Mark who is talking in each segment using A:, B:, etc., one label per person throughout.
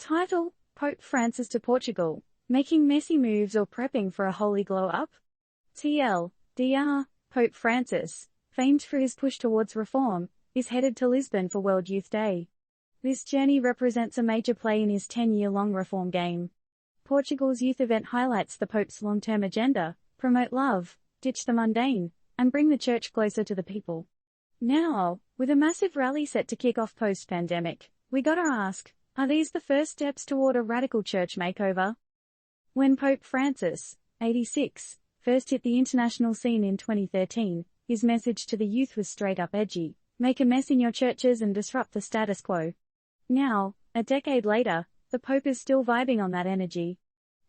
A: Title: Pope Francis to Portugal, making messy moves or prepping for a holy glow-up? TL:, Pope Francis, famed for his push towards reform, is headed to Lisbon for World Youth Day. This journey represents a major play in his 10-year-long reform game. Portugal's youth event highlights the Pope's long-term agenda: promote love, ditch the mundane, and bring the church closer to the people. Now, with a massive rally set to kick off post-pandemic, we gotta ask, are these the first steps toward a radical church makeover? When Pope Francis, 86, first hit the international scene in 2013, his message to the youth was straight up edgy: make a mess in your churches and disrupt the status quo. Now, a decade later, the Pope is still vibing on that energy.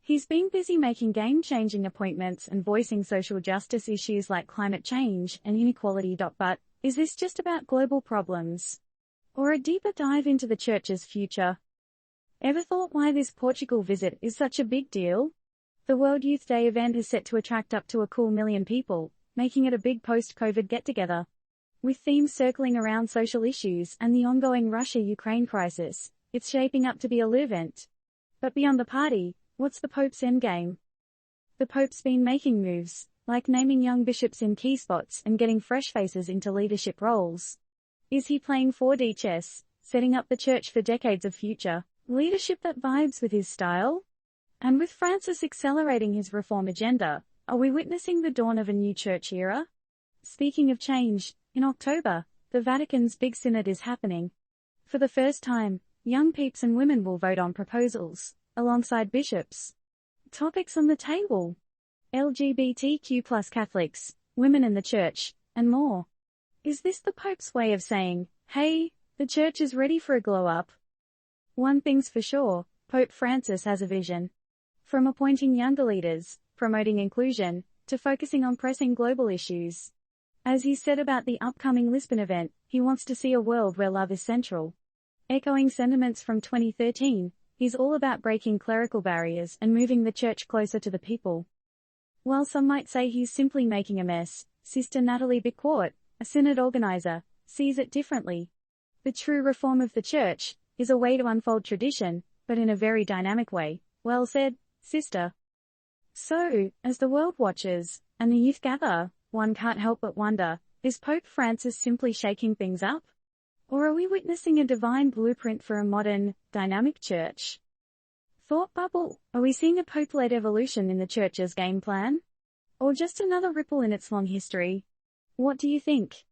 A: He's been busy making game-changing appointments and voicing social justice issues like climate change and inequality. But is this just about global problems? Or a deeper dive into the church's future? Ever thought why this Portugal visit is such a big deal? The World Youth Day event is set to attract up to a cool 1 million people, making it a big post-COVID get-together. With themes circling around social issues and the ongoing Russia-Ukraine crisis, it's shaping up to be a lit event. But beyond the party, what's the Pope's endgame? The Pope's been making moves, like naming young bishops in key spots and getting fresh faces into leadership roles. Is he playing 4D chess, setting up the church for decades of future leadership that vibes with his style? And with Francis accelerating his reform agenda, are we witnessing the dawn of a new church era? Speaking of change, in October, the Vatican's big synod is happening. For the first time, young peeps and women will vote on proposals, alongside bishops. Topics on the table: LGBTQ+ Catholics, women in the church, and more. Is this the Pope's way of saying, hey, the church is ready for a glow-up? One thing's for sure, Pope Francis has a vision. From appointing younger leaders, promoting inclusion, to focusing on pressing global issues. As he said about the upcoming Lisbon event, he wants to see a world where love is central. Echoing sentiments from 2013, he's all about breaking clerical barriers and moving the church closer to the people. While some might say he's simply making a mess, Sister Natalie Bicourt, a synod organizer, sees it differently. The true reform of the church is a way to unfold tradition, but in a very dynamic way. Well said, sister. So, as the world watches, and the youth gather, one can't help but wonder, is Pope Francis simply shaking things up? Or are we witnessing a divine blueprint for a modern, dynamic church? Thought bubble: are we seeing a Pope-led evolution in the church's game plan? Or just another ripple in its long history? What do you think?